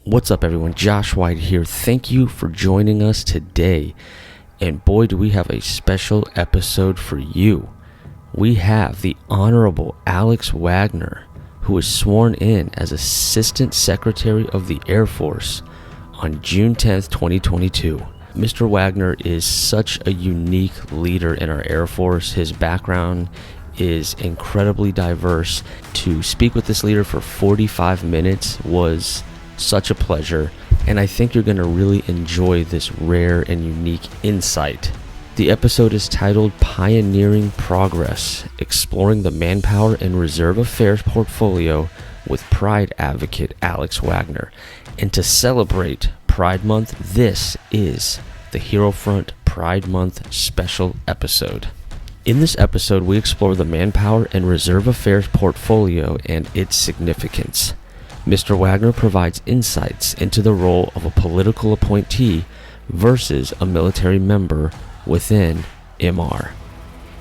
What's up, everyone? Josh White here. Thank you for joining us today. And boy, do we have a special episode for you. We have the Honorable Alex Wagner, who was sworn in as Assistant Secretary of the Air Force on June 10th, 2022. Mr. Wagner is such a unique leader in our Air Force. His background is incredibly diverse. To speak with this leader for 45 minutes was such a pleasure, and I think you're going to really enjoy this rare and unique insight. The episode is titled Pioneering Progress, Exploring the Manpower and Reserve Affairs Portfolio with Pride Advocate Alex Wagner. And to celebrate Pride Month, this is the Hero Front Pride Month special episode. In this episode, we explore the Manpower and Reserve Affairs portfolio and its significance. Mr. Wagner provides insights into the role of a political appointee versus a military member within MR.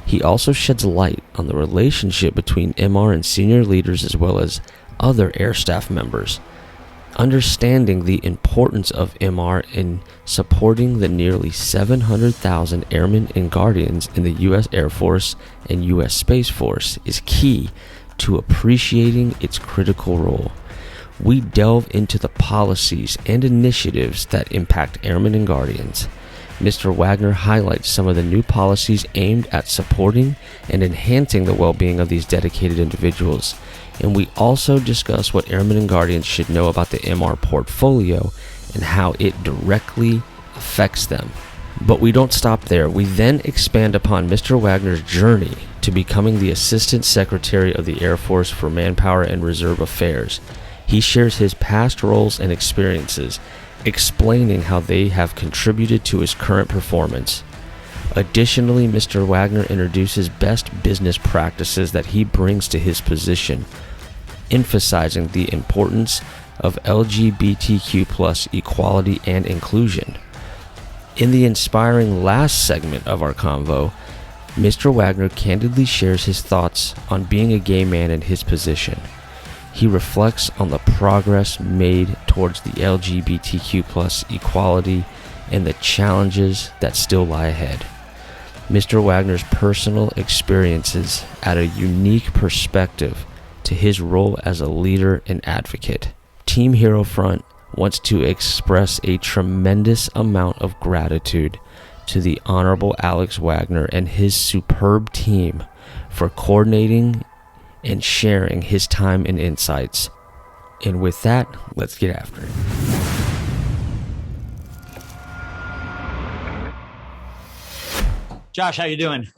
He also sheds light on the relationship between MR and senior leaders as well as other air staff members, understanding the importance of MR in supporting the nearly 700,000 airmen and guardians in the U.S. Air Force and U.S. Space Force is key to appreciating its critical role. We delve into the policies and initiatives that impact airmen and guardians. Mr. Wagner highlights some of the new policies aimed at supporting and enhancing the well-being of these dedicated individuals. And we also discuss what airmen and guardians should know about the MR portfolio and how it directly affects them. But we don't stop there. We then expand upon Mr. Wagner's journey to becoming the Assistant Secretary of the Air Force for Manpower and Reserve Affairs. He shares his past roles and experiences, explaining how they have contributed to his current performance. Additionally, Mr. Wagner introduces best business practices that he brings to his position, emphasizing the importance of LGBTQ+ equality and inclusion. In the inspiring last segment of our convo, Mr. Wagner candidly shares his thoughts on being a gay man in his position. He reflects on the progress made towards the LGBTQ+ equality and the challenges that still lie ahead. Mr. Wagner's personal experiences add a unique perspective to his role as a leader and advocate. Team Hero Front wants to express a tremendous amount of gratitude to the Honorable Alex Wagner and his superb team for coordinating and sharing his time and insights. And with that, let's get after it. Josh, how you doing?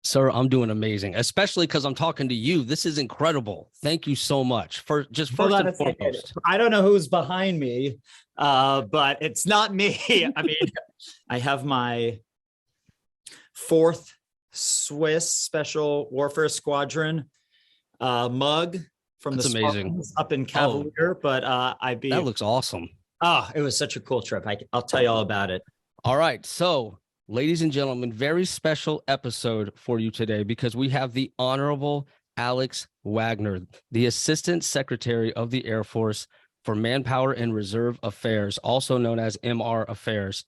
Sir, I'm doing amazing, especially because I'm talking to you. This is incredible. Thank you so much. First and foremost. I don't know who's behind me, but it's not me. I mean, I have my 4th Swiss Special Warfare Squadron mug from That's the amazing. Spartans up in Cavalier, but that looks awesome. It was such a cool trip. I'll tell you all about it. All right, so ladies and gentlemen, very special episode for you today because we have the Honorable Alex Wagner, the Assistant Secretary of the Air Force for Manpower and Reserve Affairs, also known as MR Affairs.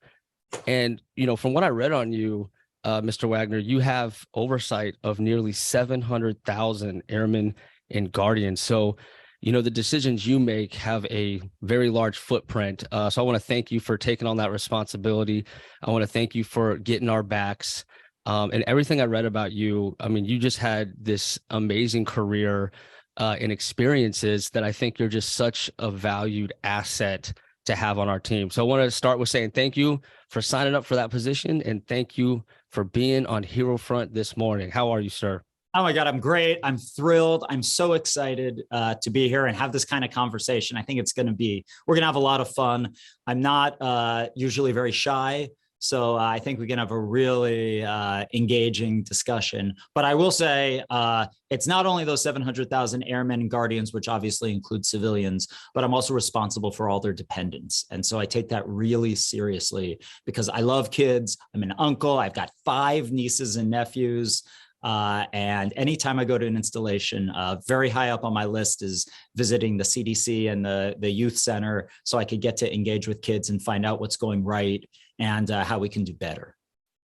And, you know, from what I read on you, Mr. Wagner, you have oversight of nearly 700,000 airmen and guardians. So, you know, the decisions you make have a very large footprint. So I want to thank you for taking on that responsibility. I want to thank you for getting our backs. And everything I read about you, I mean, you just had this amazing career and experiences that I think you're just such a valued asset to have on our team. So I want to start with saying thank you for signing up for that position, and thank you for being on Hero Front this morning. How are you, sir? Oh my God, I'm great. I'm thrilled. I'm so excited to be here and have this kind of conversation. I think we're going to have a lot of fun. I'm not usually very shy, so I think we can have a really engaging discussion. But I will say it's not only those 700,000 airmen and guardians, which obviously include civilians, but I'm also responsible for all their dependents. And so I take that really seriously because I love kids. I'm an uncle. I've got 5 nieces and nephews. And anytime I go to an installation, very high up on my list is visiting the CDC and the youth center so I could get to engage with kids and find out what's going right and how we can do better.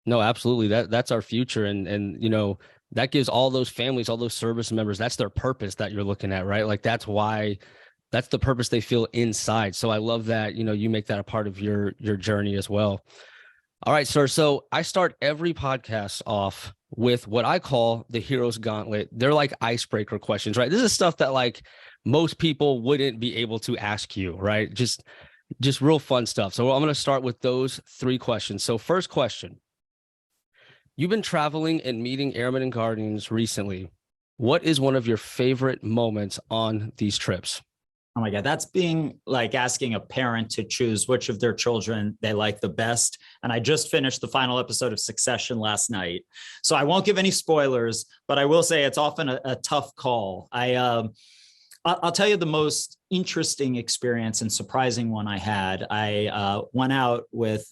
No, absolutely. That's our future. And, you know, that gives all those families, all those service members, that's their purpose that you're looking at, right? Like that's the purpose they feel inside. So I love that, you know, you make that a part of your journey as well. All right, sir. So I start every podcast off with what I call the hero's gauntlet. They're like icebreaker questions, right? This is stuff that like most people wouldn't be able to ask you, right? Just real fun stuff. So I'm going to start with those 3 questions. So first question, you've been traveling and meeting airmen and guardians recently. What is one of your favorite moments on these trips? Oh my God, that's being like asking a parent to choose which of their children they like the best. And I just finished the final episode of Succession last night. So I won't give any spoilers, but I will say it's often a tough call. I'll tell you the most interesting experience and surprising one I had. I went out with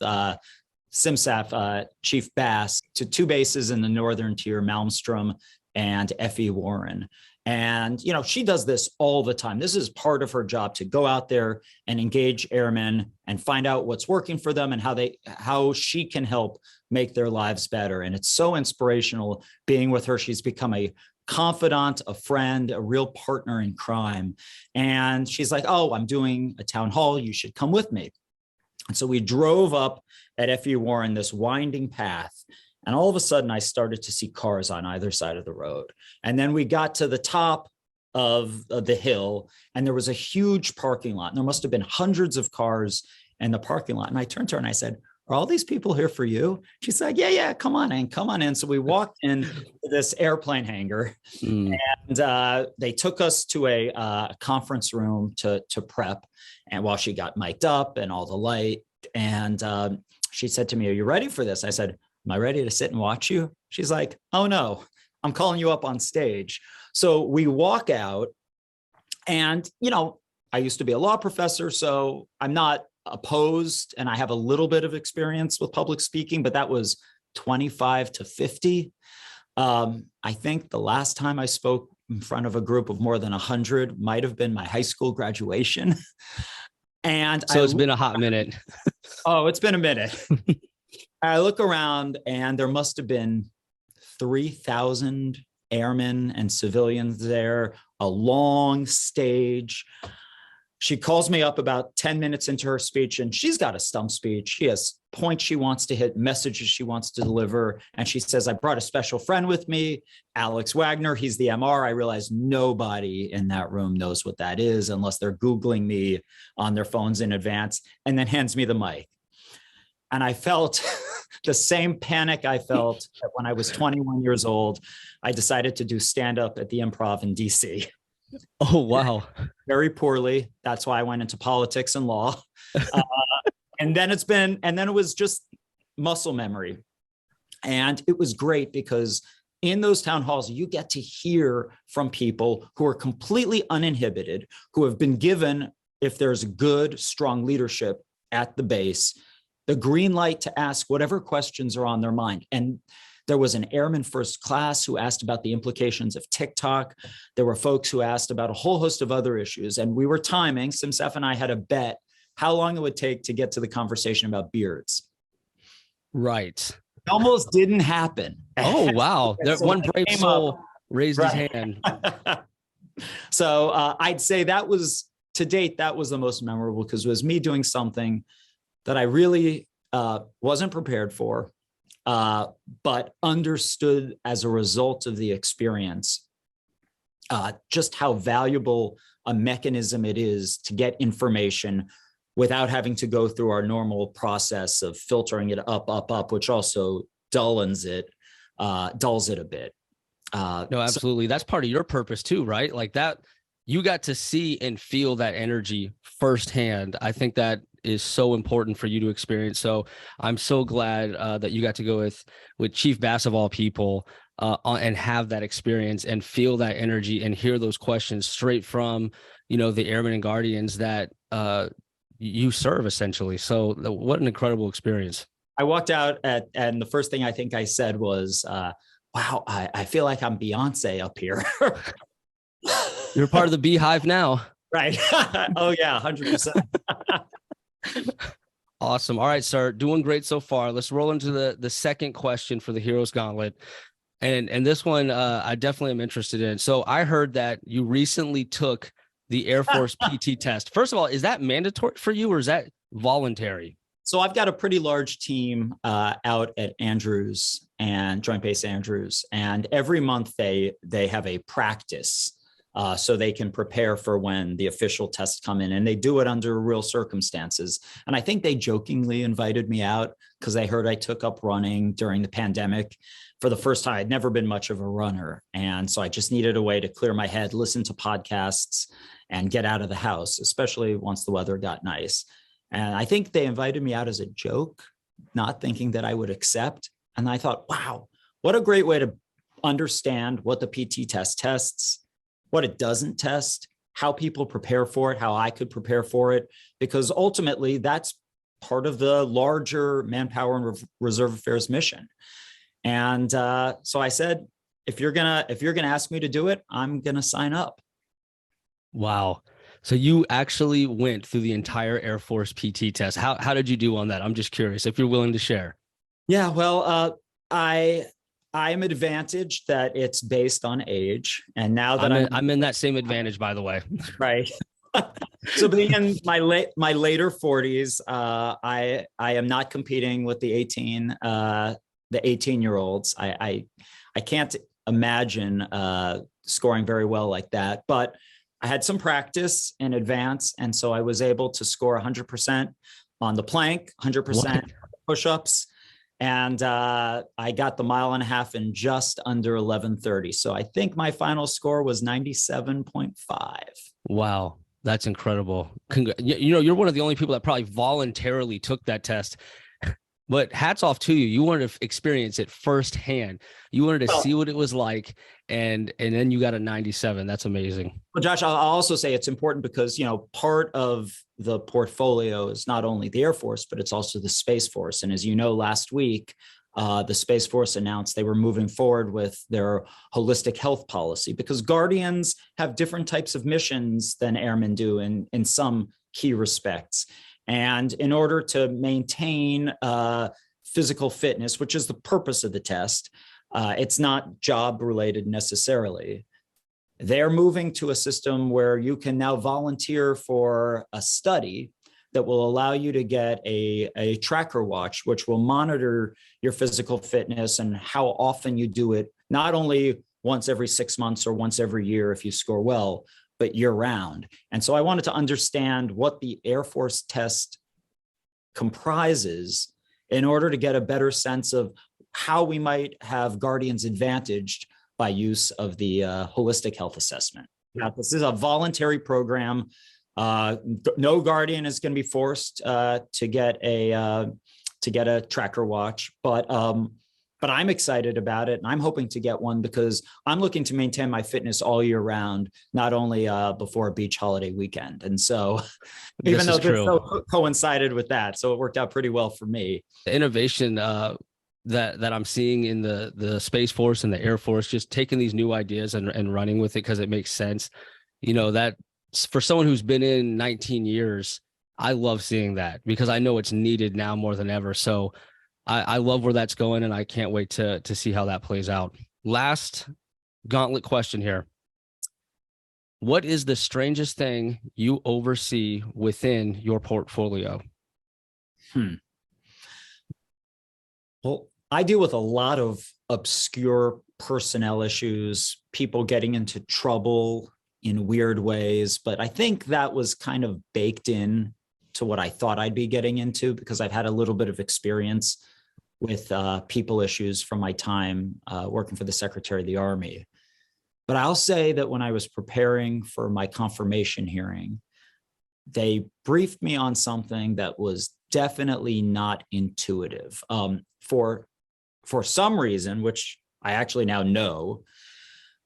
SimSAF Chief Bass to 2 bases in the northern tier, Malmstrom and F.E. Warren. And, you know, she does this all the time. This is part of her job, to go out there and engage airmen and find out what's working for them and how she can help make their lives better. And it's so inspirational being with her. She's become a confidant, a friend, a real partner in crime. And she's like, oh, I'm doing a town hall. You should come with me. And so we drove up at F.E. Warren, this winding path. And all of a sudden, I started to see cars on either side of the road. And then we got to the top of the hill, and there was a huge parking lot. And there must have been hundreds of cars in the parking lot. And I turned to her and I said, are all these people here for you? She's like, yeah, come on in, come on in. So we walked in this airplane hangar, and they took us to a conference room to prep. And while she got mic'd up and all the light, and she said to me, are you ready for this? I said, am I ready to sit and watch you? She's like, oh no, I'm calling you up on stage. So we walk out, and, you know, I used to be a law professor, so I'm not opposed, and I have a little bit of experience with public speaking, but that was 25 to 50. I think the last time I spoke in front of a group of more than 100 might have been my high school graduation. And so it's been a hot minute. Oh, it's been a minute. I look around, and there must have been 3,000 airmen and civilians there, a long stage. She calls me up about 10 minutes into her speech, and she's got a stump speech. She has points she wants to hit, messages she wants to deliver. And she says, I brought a special friend with me, Alex Wagner. He's the MR. I realize nobody in that room knows what that is unless they're Googling me on their phones in advance, and then hands me the mic. And I felt the same panic I felt when I was 21 years old. I decided to do stand-up at the Improv in DC. Oh, wow. Very poorly. That's why I went into politics and law. And then it was just muscle memory. And it was great because in those town halls, you get to hear from people who are completely uninhibited, who have been given, if there's good, strong leadership at the base, the green light to ask whatever questions are on their mind. And there was an airman first class who asked about the implications of TikTok. There were folks who asked about a whole host of other issues. And we were timing, SimSAF and I had a bet how long it would take to get to the conversation about beards. Right. It almost didn't happen. Oh, wow. So one brave soul raised his hand. So I'd say that was, to date, that was the most memorable, because it was me doing something that I really wasn't prepared for, but understood as a result of the experience, just how valuable a mechanism it is to get information without having to go through our normal process of filtering it up, which also dulls it a bit. No, absolutely. That's part of your purpose too, right? Like that, you got to see and feel that energy firsthand. I think that is so important for you to experience. So I'm so glad that you got to go with Chief Bass of all people and have that experience and feel that energy and hear those questions straight from, you know, the airmen and guardians that you serve essentially. So what an incredible experience. I walked out and the first thing I think I said was, wow, I feel like I'm Beyonce up here. You're part of the beehive now. Right. Oh yeah, 100%. Awesome. All right, sir. Doing great so far. Let's roll into the second question for the Heroes Gauntlet. And this one I definitely am interested in. So I heard that you recently took the Air Force PT test. First of all, is that mandatory for you or is that voluntary? So I've got a pretty large team out at Andrews and Joint Base Andrews, and every month they have a practice so they can prepare for when the official tests come in, and they do it under real circumstances. And I think they jokingly invited me out because they heard I took up running during the pandemic for the first time. I'd never been much of a runner, and so I just needed a way to clear my head, listen to podcasts, and get out of the house, especially once the weather got nice. And I think they invited me out as a joke, not thinking that I would accept. And I thought, wow, what a great way to understand what the PT test tests, what it doesn't test, how people prepare for it, how I could prepare for it, because ultimately that's part of the larger Manpower and Reserve Affairs mission. And so I said, if you're gonna ask me to do it, I'm gonna sign up. Wow. So you actually went through the entire Air Force PT test. How did you do on that? I'm just curious if you're willing to share. Yeah, well, I am advantaged that it's based on age, and now that I'm in that same advantage, by the way. Right. So being in my later 40s, I am not competing with the 18-year-olds. I can't imagine scoring very well like that, but I had some practice in advance, and so I was able to score 100% on the plank, 100% push-ups, and I got the 1.5 miles in just under 11:30. So I think my final score was 97.5. Wow, that's incredible. You know, you're one of the only people that probably voluntarily took that test. But hats off to you. You wanted to experience it firsthand. You wanted to see what it was like, and then you got a 97. That's amazing. Well, Josh, I'll also say it's important because, you know, part of the portfolio is not only the Air Force, but it's also the Space Force. And as you know, last week, the Space Force announced they were moving forward with their holistic health policy, because Guardians have different types of missions than airmen do in some key respects. And in order to maintain physical fitness, which is the purpose of the test, it's not job related necessarily. They're moving to a system where you can now volunteer for a study that will allow you to get a tracker watch, which will monitor your physical fitness and how often you do it, not only once every 6 months or once every year if you score well, but year round. And so I wanted to understand what the Air Force test comprises in order to get a better sense of how we might have Guardians advantaged by use of the holistic health assessment. Now, this is a voluntary program. No Guardian is going to be forced to get a tracker watch, but I'm excited about it, and I'm hoping to get one because I'm looking to maintain my fitness all year round, not only before a beach holiday weekend. And so, even though this so coincided with that, so it worked out pretty well for me. The innovation that I'm seeing in the Space Force and the Air Force, just taking these new ideas and running with it because it makes sense. You know, that for someone who's been in 19 years, I love seeing that because I know it's needed now more than ever. So I love where that's going, and I can't wait to see how that plays out. Last gauntlet question here. What is the strangest thing you oversee within your portfolio? Well, I deal with a lot of obscure personnel issues, people getting into trouble in weird ways, but I think that was kind of baked in to what I thought I'd be getting into because I've had a little bit of experience with people issues from my time working for the Secretary of the Army. But I'll say that when I was preparing for my confirmation hearing, they briefed me on something that was definitely not intuitive. For some reason, which I actually now know,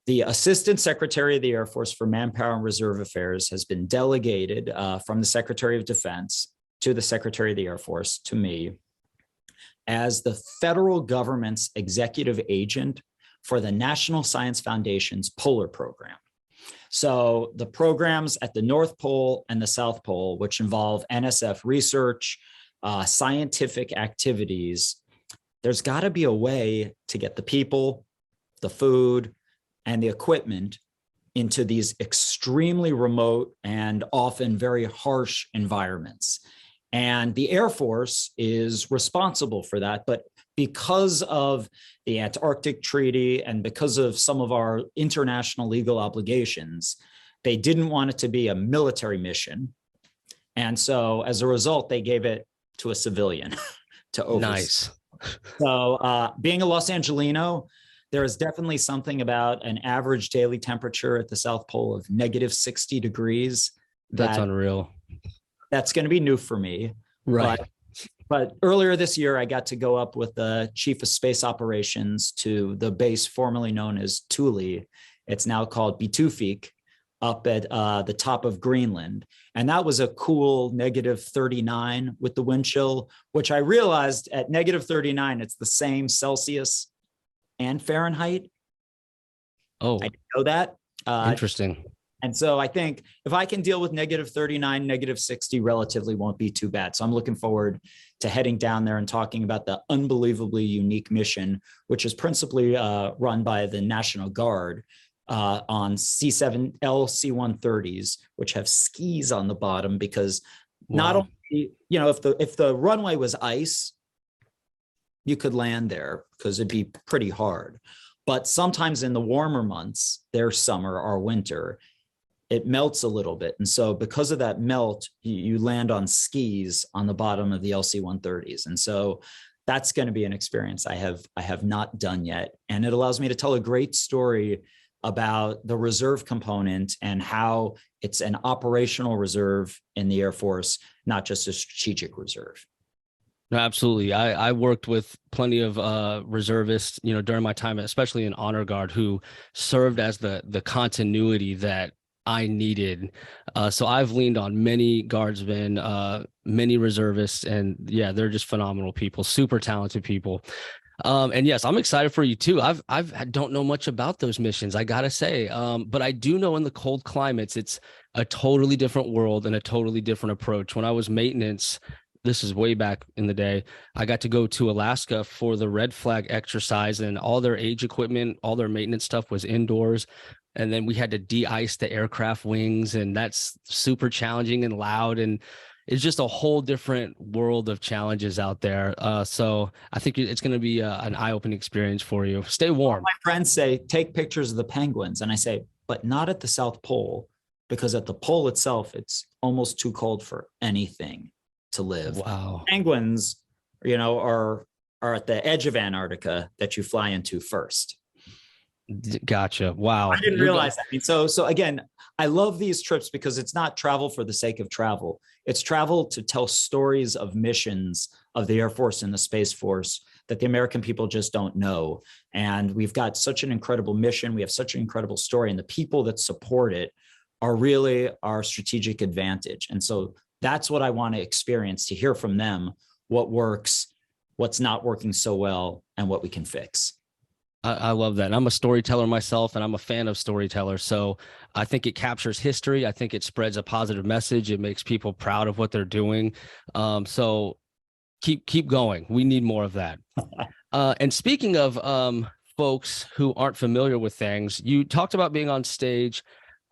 the Assistant Secretary of the Air Force for Manpower and Reserve Affairs has been delegated from the Secretary of Defense to the Secretary of the Air Force, to me, as the federal government's executive agent for the National Science Foundation's Polar Program. So the programs at the North Pole and the South Pole, which involve NSF research, scientific activities, there's got to be a way to get the people, the food, and the equipment into these extremely remote and often very harsh environments. And the Air Force is responsible for that. But because of the Antarctic Treaty and because of some of our international legal obligations, they didn't want it to be a military mission. And so as a result, they gave it to a civilian to oversee. Nice. So being a Los Angelino, there is definitely something about an average daily temperature at the South Pole of -60 degrees. That's unreal. That's going to be new for me. Right. But earlier this year, I got to go up with the chief of space operations to the base formerly known as Thule. It's now called Bitufik, up at the top of Greenland. And that was a cool -39 with the wind chill, which I realized at -39, it's the same Celsius and Fahrenheit. Oh, I didn't know that. Interesting. And so I think if I can deal with -39, -60 relatively won't be too bad. So I'm looking forward to heading down there and talking about the unbelievably unique mission, which is principally run by the National Guard on C7 LC-130s, which have skis on the bottom, because not only, if the runway was ice, you could land there because it'd be pretty hard. But sometimes in the warmer months, their summer or winter, it melts a little bit. And so because of that melt, you land on skis on the bottom of the LC-130s. And so that's going to be an experience I have not done yet. And it allows me to tell a great story about the reserve component and how it's an operational reserve in the Air Force, not just a strategic reserve. No, absolutely. I worked with plenty of reservists, during my time, especially in Honor Guard, who served as the continuity that I needed. So I've leaned on many guardsmen, many reservists, and yeah, they're just phenomenal people, super talented people. And yes, I'm excited for you too. I don't know much about those missions, I gotta say, but I do know in the cold climates, it's a totally different world and a totally different approach. When I was maintenance, this is way back in the day, I got to go to Alaska for the red flag exercise, and all their age equipment, all their maintenance stuff was indoors. And then we had to de-ice the aircraft wings, and that's super challenging and loud. And it's just a whole different world of challenges out there. So I think it's going to be an eye-opening experience for you. Stay warm. My friends say, take pictures of the penguins. And I say, but not at the South Pole, because at the pole itself, it's almost too cold for anything to live. Wow. Penguins, are at the edge of Antarctica that you fly into first. Gotcha. Wow. I didn't realize that. I mean, so again, I love these trips because it's not travel for the sake of travel. It's travel to tell stories of missions of the Air Force and the Space Force that the American people just don't know. And we've got such an incredible mission. We have such an incredible story, and the people that support it are really our strategic advantage. And so that's what I want to experience, to hear from them what works, what's not working so well, and what we can fix. I love that. And I'm a storyteller myself, and I'm a fan of storytellers. So I think it captures history. I think it spreads a positive message. It makes people proud of what they're doing. So keep going. We need more of that. And speaking of folks who aren't familiar with things, you talked about being on stage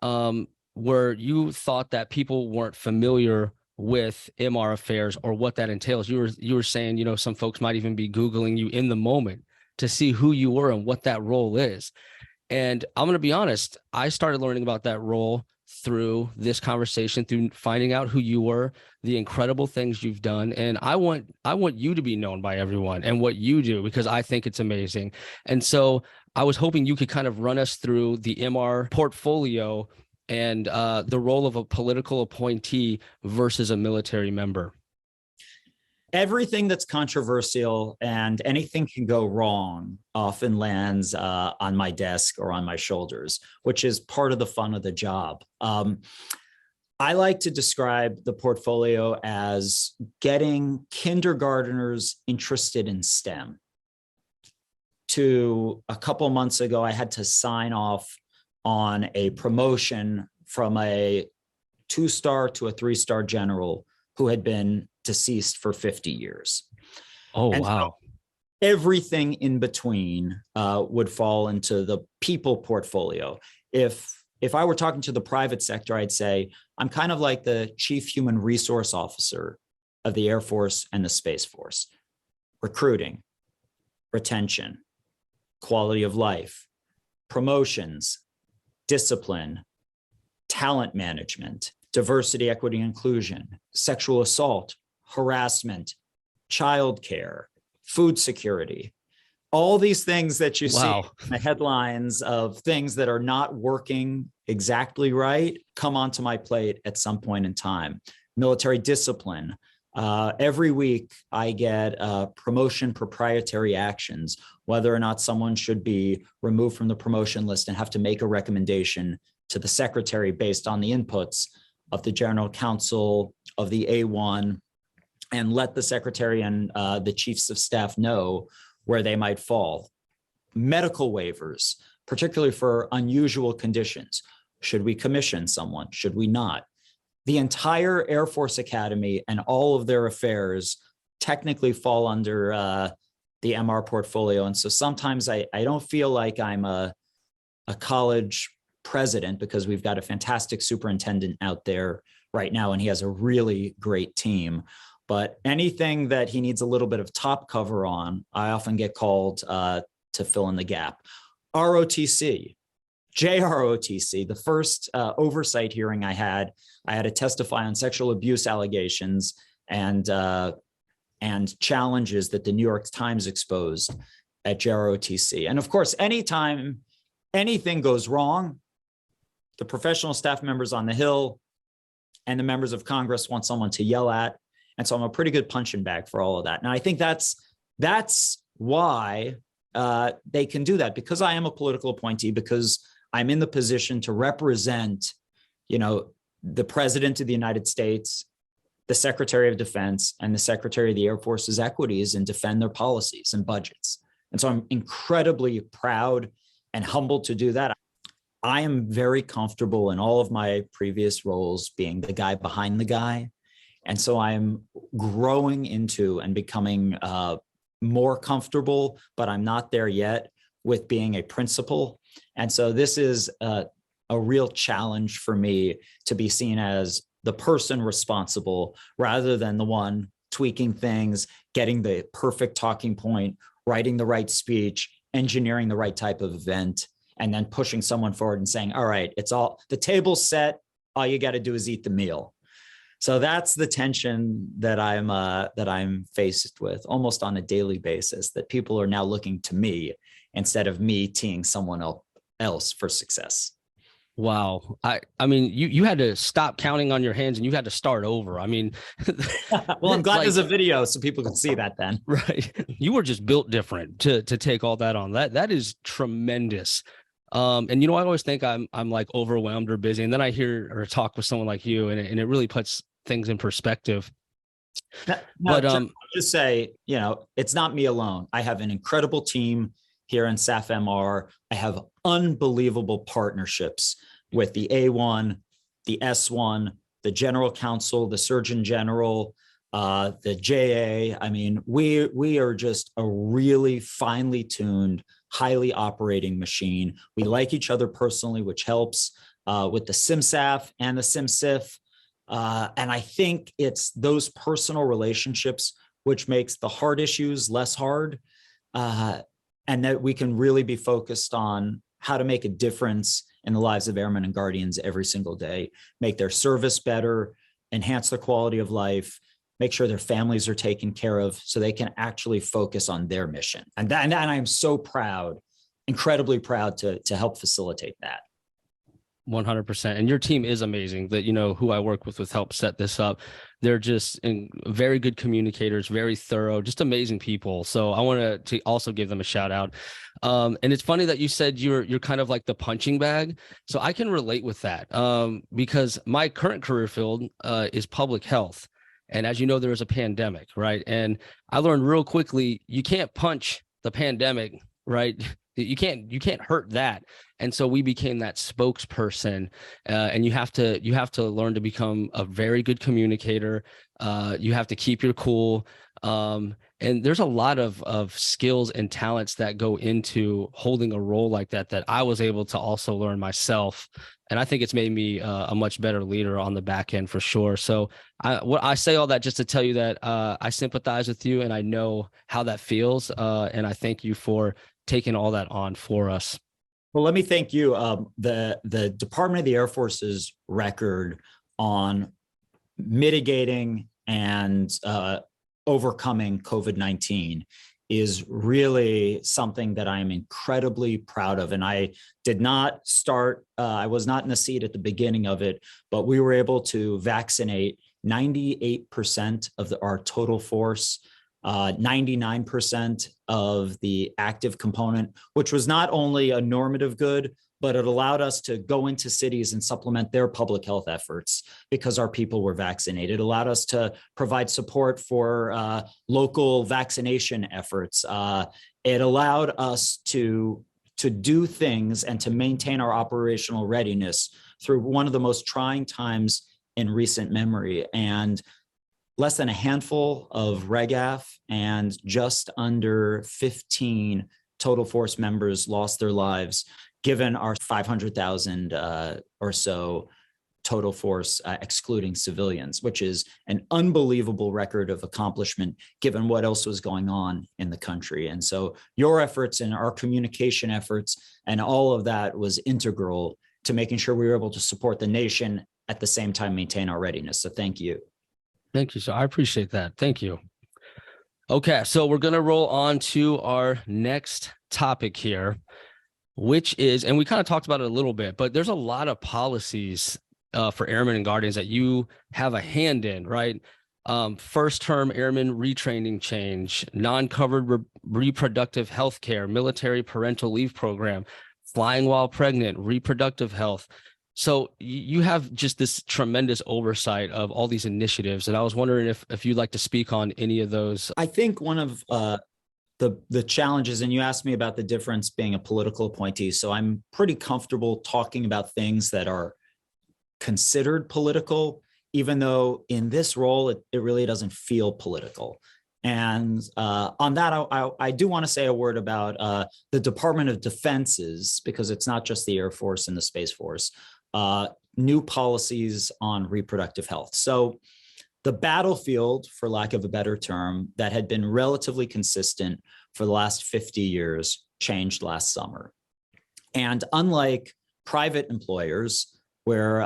where you thought that people weren't familiar with MR affairs or what that entails. You were saying, some folks might even be Googling you in the moment to see who you were and what that role is. And I'm going to be honest, I started learning about that role through this conversation, through finding out who you were, the incredible things you've done. And I want you to be known by everyone and what you do, because I think it's amazing. And so I was hoping you could kind of run us through the MR portfolio and the role of a political appointee versus a military member. Everything that's controversial and anything can go wrong often lands on my desk or on my shoulders, which is part of the fun of the job. I like to describe the portfolio as getting kindergartners interested in STEM. to a couple months ago, I had to sign off on a promotion from a 2-star to a 3-star general who had been deceased for 50 years. Oh, and wow. So everything in between would fall into the people portfolio. If I were talking to the private sector, I'd say I'm kind of like the chief human resource officer of the Air Force and the Space Force. Recruiting, retention, quality of life, promotions, discipline, talent management, diversity, equity, inclusion, sexual assault, harassment, childcare, food security, all these things that you see in the headlines of things that are not working exactly right come onto my plate at some point in time. Military discipline. Every week I get promotion proprietary actions, whether or not someone should be removed from the promotion list and have to make a recommendation to the secretary based on the inputs of the general counsel of the A1, and let the secretary and the chiefs of staff know where they might fall. Medical waivers, particularly for unusual conditions. Should we commission someone? Should we not? The entire Air Force Academy and all of their affairs technically fall under the MR portfolio. And so sometimes I don't feel like I'm a college president, because we've got a fantastic superintendent out there right now, and he has a really great team. But anything that he needs a little bit of top cover on, I often get called to fill in the gap. ROTC, JROTC, the first oversight hearing I had to testify on sexual abuse allegations and challenges that the New York Times exposed at JROTC. And of course, anytime anything goes wrong, the professional staff members on the Hill and the members of Congress want someone to yell at. And so I'm a pretty good punching bag for all of that. Now, I think that's why they can do that, because I am a political appointee, because I'm in the position to represent, the President of the United States, the Secretary of Defense, and the Secretary of the Air Force's equities, and defend their policies and budgets. And so I'm incredibly proud and humbled to do that. I am very comfortable in all of my previous roles being the guy behind the guy. And so I'm growing into and becoming more comfortable, but I'm not there yet, with being a principal. And so this is a real challenge for me to be seen as the person responsible rather than the one tweaking things, getting the perfect talking point, writing the right speech, engineering the right type of event, and then pushing someone forward and saying, all right, the table's set. All you got to do is eat the meal. So that's the tension that I'm faced with almost on a daily basis, that people are now looking to me instead of me teeing someone else for success. Wow. I mean, you had to stop counting on your hands and you had to start over. I mean, well, I'm glad there's a video so people can see that then. Right. You were just built different to take all that on. That is tremendous. And I always think I'm like overwhelmed or busy, and then I hear or talk with someone like you, and it really puts things in perspective. But just say, it's not me alone. I have an incredible team here in SAF MR. I have unbelievable partnerships with the A1, the S1, the General Counsel, the Surgeon General, the JA. I mean, we are just a really finely tuned, highly operating machine. We like each other personally, which helps with the SimSAF and the SimSIF. And I think it's those personal relationships which makes the hard issues less hard, and that we can really be focused on how to make a difference in the lives of airmen and guardians every single day, make their service better, enhance their quality of life, make sure their families are taken care of so they can actually focus on their mission. And I'm so proud, incredibly proud to help facilitate that. 100%. And your team is amazing that, who I work with help set this up. They're just very good communicators, very thorough, just amazing people. So I want to also give them a shout out. And it's funny that you said you're kind of like the punching bag. So I can relate with that because my current career field is public health. And as you know, there was a pandemic, right? And I learned real quickly, you can't punch the pandemic right? You can't hurt that. And so we became that spokesperson. And you have to learn to become a very good communicator. You have to keep your cool. And there's a lot of skills and talents that go into holding a role like that I was able to also learn myself. And I think it's made me a much better leader on the back end for sure. So I say all that just to tell you that I sympathize with you and I know how that feels. And I thank you for taking all that on for us. Well, let me thank you. The Department of the Air Force's record on mitigating and overcoming COVID-19 is really something that I'm incredibly proud of. And I did not start, I was not in the seat at the beginning of it, but we were able to vaccinate 98% of our total force, 99% of the active component, which was not only a normative good, but it allowed us to go into cities and supplement their public health efforts because our people were vaccinated. It allowed us to provide support for local vaccination efforts. It allowed us to do things and to maintain our operational readiness through one of the most trying times in recent memory. And less than a handful of RegAF and just under 15 total force members lost their lives, given our 500,000 or so total force, excluding civilians, which is an unbelievable record of accomplishment given what else was going on in the country. And so your efforts and our communication efforts and all of that was integral to making sure we were able to support the nation at the same time maintain our readiness. So thank you. Thank you. So I appreciate that. Thank you. Okay, so we're going to roll on to our next topic here, which is, and we kind of talked about it a little bit, but there's a lot of policies for airmen and guardians that you have a hand in, right? First term airman retraining change, non-covered reproductive health care, military parental leave program, flying while pregnant, reproductive health. So you have just this tremendous oversight of all these initiatives. And I was wondering if you'd like to speak on any of those. I think one of the challenges, and you asked me about the difference being a political appointee. So I'm pretty comfortable talking about things that are considered political, even though in this role, it really doesn't feel political. And on that, I do want to say a word about the Department of Defense's, because it's not just the Air Force and the Space Force, new policies on reproductive health. So the battlefield, for lack of a better term, that had been relatively consistent for the last 50 years changed last summer. And unlike private employers, where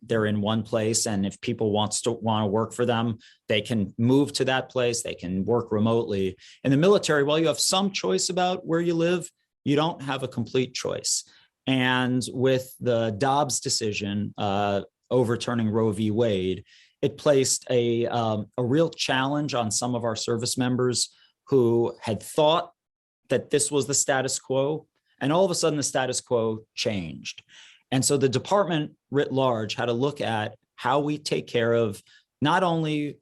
they're in one place, and if people want to work for them, they can move to that place, they can work remotely. In the military, while you have some choice about where you live, you don't have a complete choice. And with the Dobbs decision overturning Roe v. Wade, it placed a real challenge on some of our service members who had thought that this was the status quo, and all of a sudden the status quo changed. And so the department writ large had to look at how we take care of not only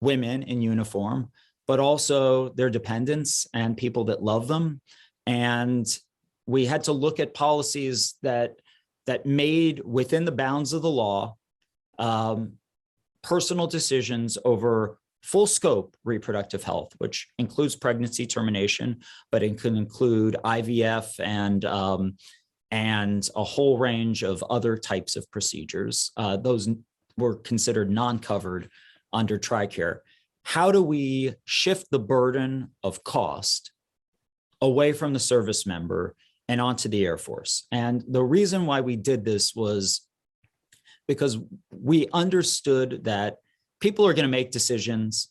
women in uniform, but also their dependents and people that love them. And we had to look at policies that made, within the bounds of the law, personal decisions over full scope reproductive health, which includes pregnancy termination, but it can include IVF and a whole range of other types of procedures. Those were considered non-covered under TRICARE. How do we shift the burden of cost away from the service member and onto the Air Force? And the reason why we did this was because we understood that people are going to make decisions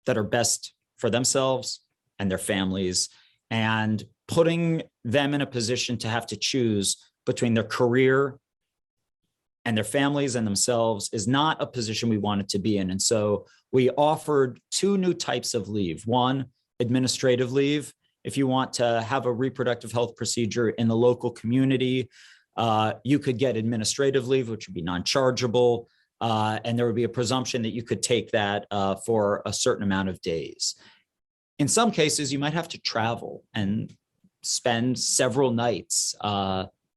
that are best for themselves and their families, and putting them in a position to have to choose between their career and their families and themselves is not a position we wanted to be in. And so we offered two new types of leave. One, administrative leave. If you want to have a reproductive health procedure in the local community, you could get administrative leave, which would be non-chargeable. And there would be a presumption that you could take that for a certain amount of days. In some cases, you might have to travel, and spend several nights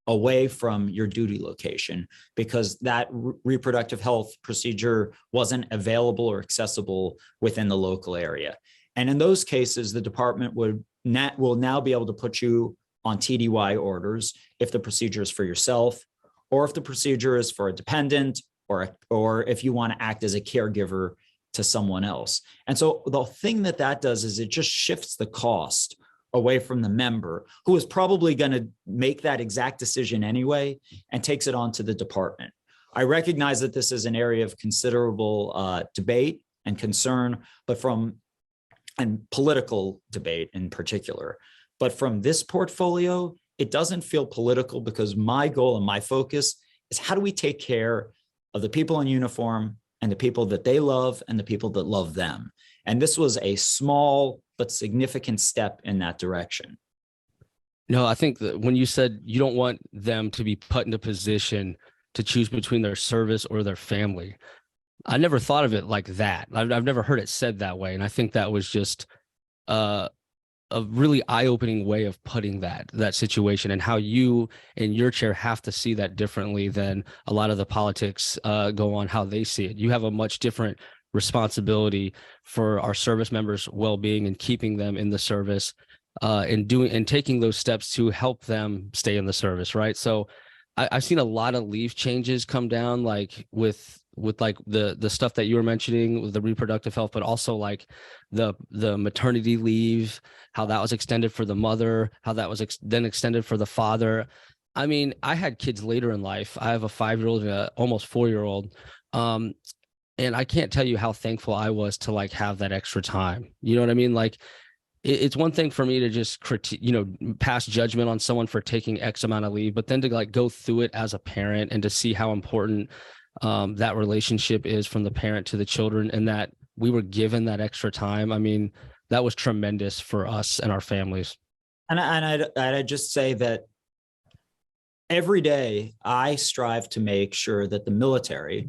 away from your duty location because that reproductive health procedure wasn't available or accessible within the local area. And in those cases, the department will now be able to put you on TDY orders if the procedure is for yourself, or if the procedure is for a dependent, or if you want to act as a caregiver to someone else. And so the thing that does is it just shifts the cost away from the member, who is probably going to make that exact decision anyway, and takes it on to the department. I recognize that this is an area of considerable debate and concern, and political debate in particular. But from this portfolio, it doesn't feel political, because my goal and my focus is how do we take care of the people in uniform and the people that they love and the people that love them. And this was a small but significant step in that direction. No, I think that when you said you don't want them to be put in a position to choose between their service or their family, I never thought of it like that. I've never heard it said that way. And I think that was just a really eye-opening way of putting that situation, and how you in your chair have to see that differently than a lot of the politics go on how they see it. You have a much different responsibility for our service members' well-being and keeping them in the service, and taking those steps to help them stay in the service, right? So I've seen a lot of leave changes come down, like with like the stuff that you were mentioning with the reproductive health, but also like the maternity leave, how that was extended for the mother, how that was then extended for the father. I mean, I had kids later in life. I have a 5-year-old and a almost 4-year-old. And I can't tell you how thankful I was to like have that extra time. You know what I mean? Like, it's one thing for me to just pass judgment on someone for taking X amount of leave, but then to like go through it as a parent and to see how important that relationship is from the parent to the children, and that we were given that extra time. I mean, that was tremendous for us and our families. And I'd just say that every day I strive to make sure that the military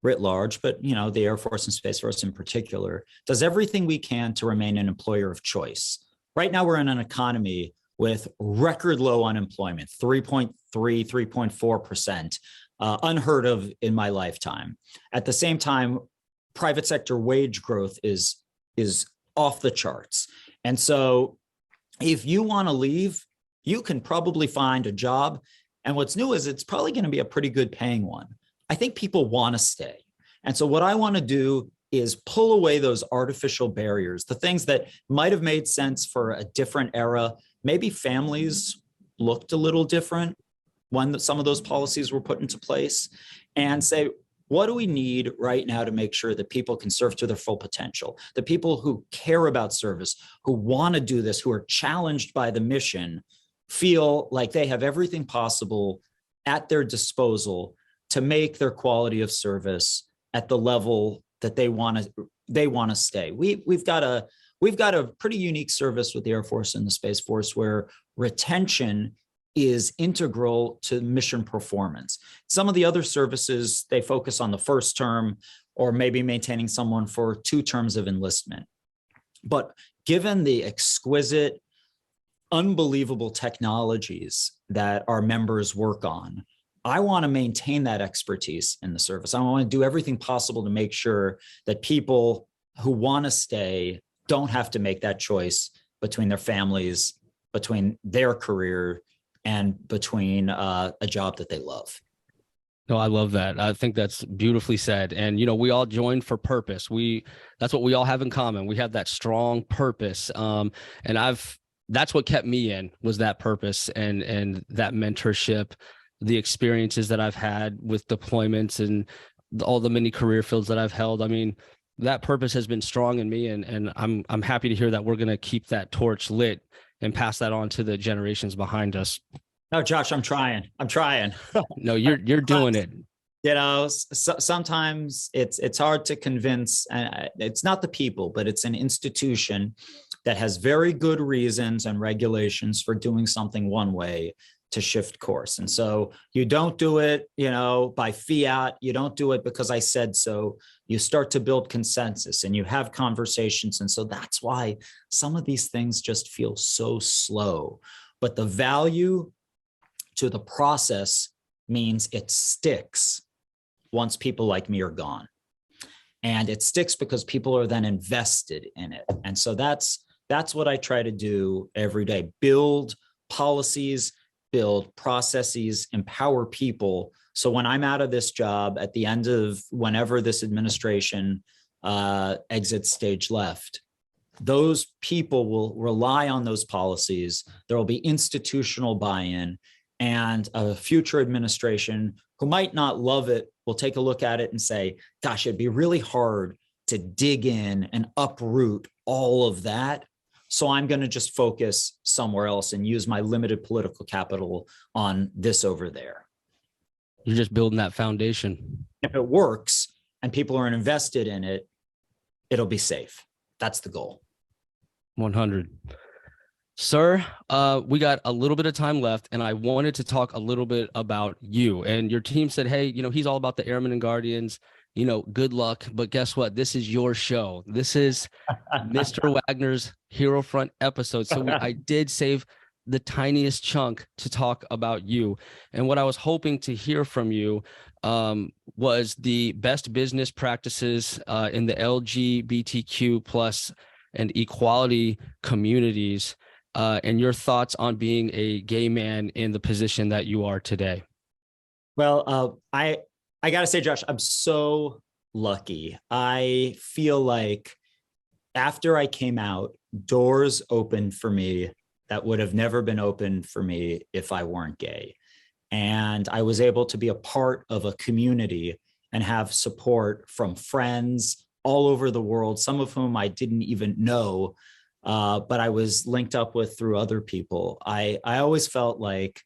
writ large, but the Air Force and Space Force in particular, does everything we can to remain an employer of choice. Right now, we're in an economy with record low unemployment, 3.3, 3.4%, unheard of in my lifetime. At the same time, private sector wage growth is off the charts. And so if you want to leave, you can probably find a job. And what's new is it's probably going to be a pretty good paying one. I think people want to stay. And so what I want to do is pull away those artificial barriers, the things that might have made sense for a different era. Maybe families looked a little different when some of those policies were put into place, and say, what do we need right now to make sure that people can serve to their full potential? The people who care about service, who want to do this, who are challenged by the mission, feel like they have everything possible at their disposal to make their quality of service at the level that they want to stay. We've got a pretty unique service with the Air Force and the Space Force, where retention is integral to mission performance. Some of the other services, they focus on the first term, or maybe maintaining someone for 2 terms of enlistment. But given the exquisite, unbelievable technologies that our members work on, I want to maintain that expertise in the service. I want to do everything possible to make sure that people who want to stay don't have to make that choice between their families, between their career, and between a job that they love. No, I love that. I think that's beautifully said. And, we all joined for purpose. That's what we all have in common. We have that strong purpose. That's what kept me in, was that purpose and that mentorship, the experiences that I've had with deployments and all the many career fields that I've held. I mean, that purpose has been strong in me, and I'm happy to hear that we're going to keep that torch lit and pass that on to the generations behind us. No, Josh, I'm trying. No, you're doing it. Sometimes it's hard to convince. It's not the people, but it's an institution that has very good reasons and regulations for doing something one way to shift course. And so you don't do it, by fiat. You don't do it because I said so. You start to build consensus and you have conversations. And so that's why some of these things just feel so slow. but the value to the process means it sticks once people like me are gone. And it sticks because people are then invested in it. And so that's what I try to do every day: build policies, build processes, empower people. So when I'm out of this job at the end of whenever this administration exits stage left, those people will rely on those policies. There will be institutional buy-in, and a future administration who might not love it will take a look at it and say, gosh, it'd be really hard to dig in and uproot all of that. So I'm going to just focus somewhere else and use my limited political capital on this over there. You're just building that foundation. If it works and people are invested in it, it'll be safe. That's the goal. 100. Sir, we got a little bit of time left, and I wanted to talk a little bit about you. And your team said, hey, he's all about the Airmen and Guardians. Good luck. But guess what? This is your show. This is Mr. Wagner's Hero Front episode. So I did save the tiniest chunk to talk about you. And what I was hoping to hear from you was the best business practices in the LGBTQ plus and equality communities, and your thoughts on being a gay man in the position that you are today. Well, I got to say, Josh, I'm so lucky. I feel like after I came out, doors opened for me that would have never been open for me if I weren't gay. And I was able to be a part of a community and have support from friends all over the world, some of whom I didn't even know, but I was linked up with through other people. I always felt like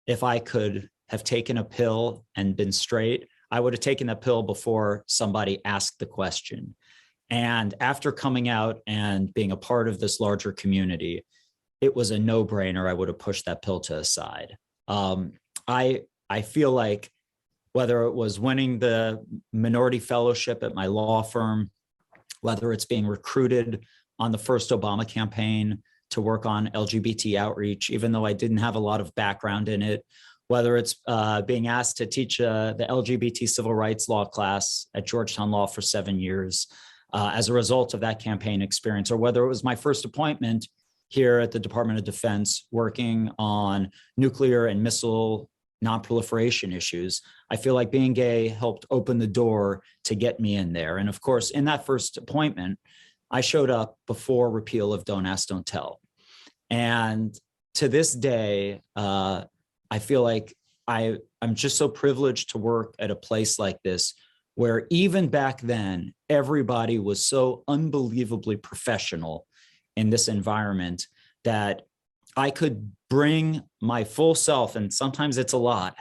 if I could have taken a pill and been straight, I would have taken that pill before somebody asked the question. And after coming out and being a part of this larger community, it was a no-brainer. I would have pushed that pill to the side. I feel like whether it was winning the minority fellowship at my law firm, whether it's being recruited on the first Obama campaign to work on LGBT outreach, even though I didn't have a lot of background in it, whether it's being asked to teach the LGBT civil rights law class at Georgetown Law for 7 years as a result of that campaign experience, or whether it was my first appointment here at the Department of Defense working on nuclear and missile non-proliferation issues. I feel like being gay helped open the door to get me in there. And of course, in that first appointment, I showed up before repeal of Don't Ask, Don't Tell. And to this day, I feel like I'm just so privileged to work at a place like this, where even back then, everybody was so unbelievably professional in this environment that I could bring my full self, and sometimes it's a lot,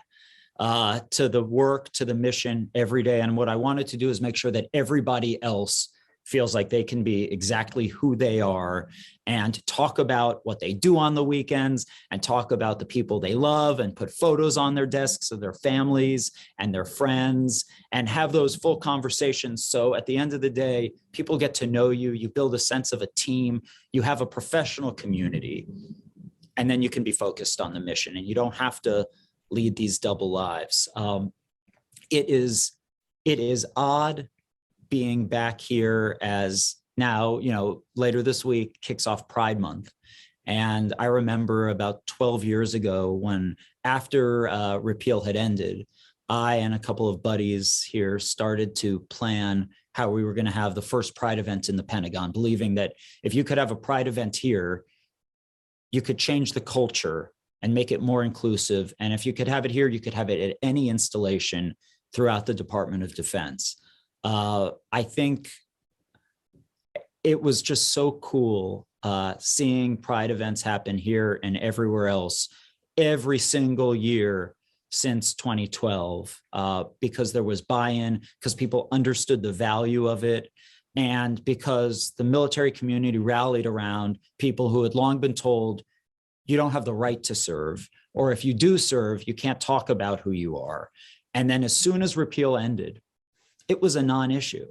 to the work, to the mission every day. And what I wanted to do is make sure that everybody else feels like they can be exactly who they are and talk about what they do on the weekends and talk about the people they love and put photos on their desks of their families and their friends and have those full conversations. So at the end of the day, people get to know you, you build a sense of a team, you have a professional community, and then you can be focused on the mission and you don't have to lead these double lives. It is odd being back here as now, later this week kicks off Pride Month. And I remember about 12 years ago when after repeal had ended, I and a couple of buddies here started to plan how we were going to have the first Pride event in the Pentagon, believing that if you could have a Pride event here, you could change the culture and make it more inclusive. And if you could have it here, you could have it at any installation throughout the Department of Defense. I think it was just so cool seeing Pride events happen here and everywhere else every single year since 2012, because there was buy-in, because people understood the value of it, and because the military community rallied around people who had long been told, you don't have the right to serve, or if you do serve, you can't talk about who you are. And then as soon as repeal ended, it was a non-issue.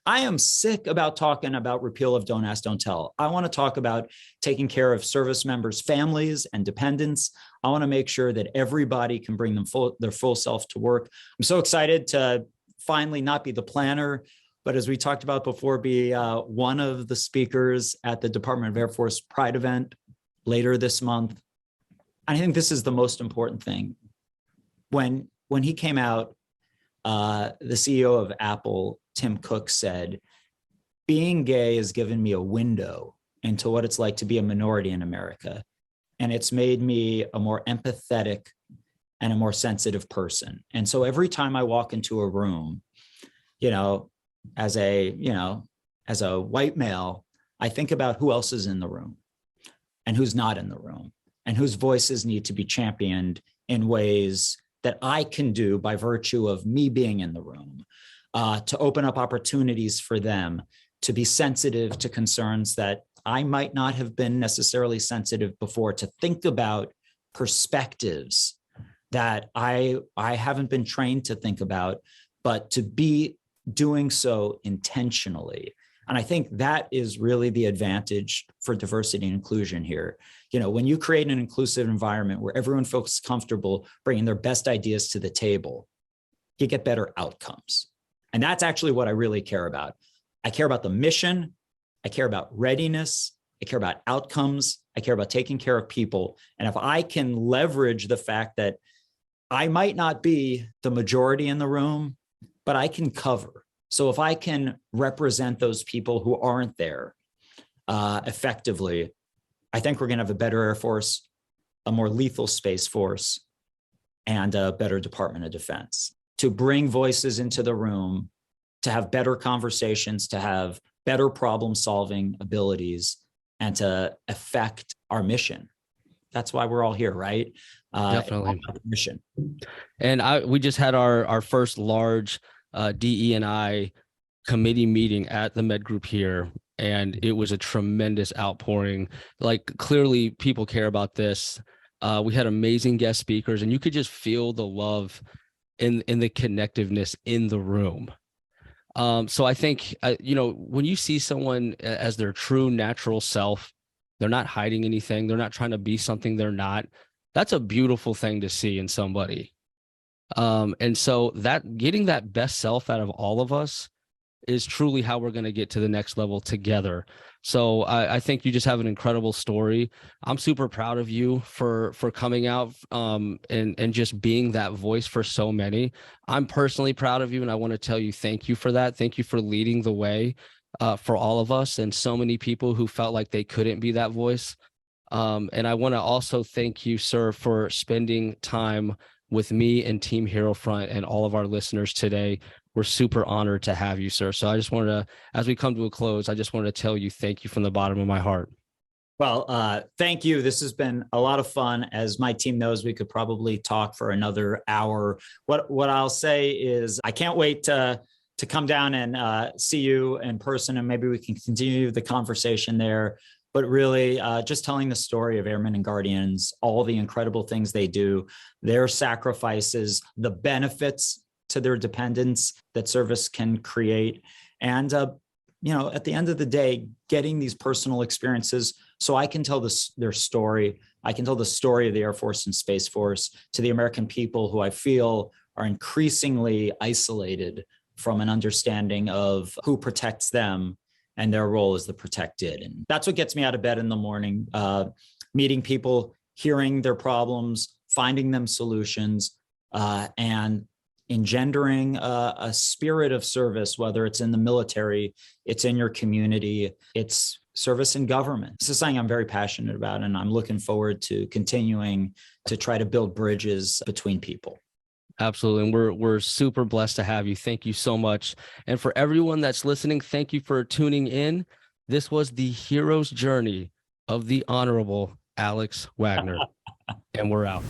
I am sick about talking about repeal of Don't Ask, Don't Tell. I want to talk about taking care of service members' families and dependents. I want to make sure that everybody can bring their full self to work. I'm so excited to finally not be the planner, but as we talked about before, be one of the speakers at the Department of Air Force Pride event later this month. I think this is the most important thing. When he came out, the CEO of Apple, Tim Cook, said, being gay has given me a window into what it's like to be a minority in America. And it's made me a more empathetic and a more sensitive person. And so every time I walk into a room, as a white male, I think about who else is in the room and who's not in the room and whose voices need to be championed in ways that I can do by virtue of me being in the room, to open up opportunities for them, to be sensitive to concerns that I might not have been necessarily sensitive before, to think about perspectives that I haven't been trained to think about, but to be doing so intentionally. And I think that is really the advantage for diversity and inclusion here. When you create an inclusive environment where everyone feels comfortable bringing their best ideas to the table, you get better outcomes. And that's actually what I really care about. I care about the mission. I care about readiness. I care about outcomes. I care about taking care of people. And if I can leverage the fact that I might not be the majority in the room, but I can cover. So if I can represent those people who aren't there effectively, I think we're going to have a better Air Force, a more lethal Space Force, and a better Department of Defense. To bring voices into the room, to have better conversations, to have better problem-solving abilities, and to affect our mission. That's why we're all here, right? Definitely. Mission. And we just had our first large DE&I committee meeting at the Med Group here, and it was a tremendous outpouring. Like, clearly people care about this. We had amazing guest speakers, and you could just feel the love in the connectiveness in the room. So I think, when you see someone as their true natural self, they're not hiding anything, they're not trying to be something they're not. That's a beautiful thing to see in somebody. And so that getting that best self out of all of us is truly how we're going to get to the next level together. So I think you just have an incredible story. I'm super proud of you for coming out and just being that voice for so many. I'm personally proud of you, and I want to tell you thank you for that. Thank you for leading the way for all of us and so many people who felt like they couldn't be that voice. And I want to also thank you, sir, for spending time with me and Team Hero Front and all of our listeners today. We're super honored to have you, sir. So I just wanted to, as we come to a close, I just wanted to tell you thank you from the bottom of my heart. Well, thank you. This has been a lot of fun. As my team knows, we could probably talk for another hour. What I'll say is I can't wait to come down and see you in person, and maybe we can continue the conversation there. But really, just telling the story of Airmen and Guardians, all the incredible things they do, their sacrifices, the benefits to their dependents that service can create. And, at the end of the day, getting these personal experiences so I can tell their story. I can tell the story of the Air Force and Space Force to the American people who I feel are increasingly isolated from an understanding of who protects them and their role as the protected. And that's what gets me out of bed in the morning, meeting people, hearing their problems, finding them solutions, and engendering a spirit of service, whether it's in the military, it's in your community, it's service in government. This is something I'm very passionate about, and I'm looking forward to continuing to try to build bridges between people. Absolutely. And we're super blessed to have you. Thank you so much. And for everyone that's listening, thank you for tuning in. This was the hero's journey of the Honorable Alex Wagner, and we're out.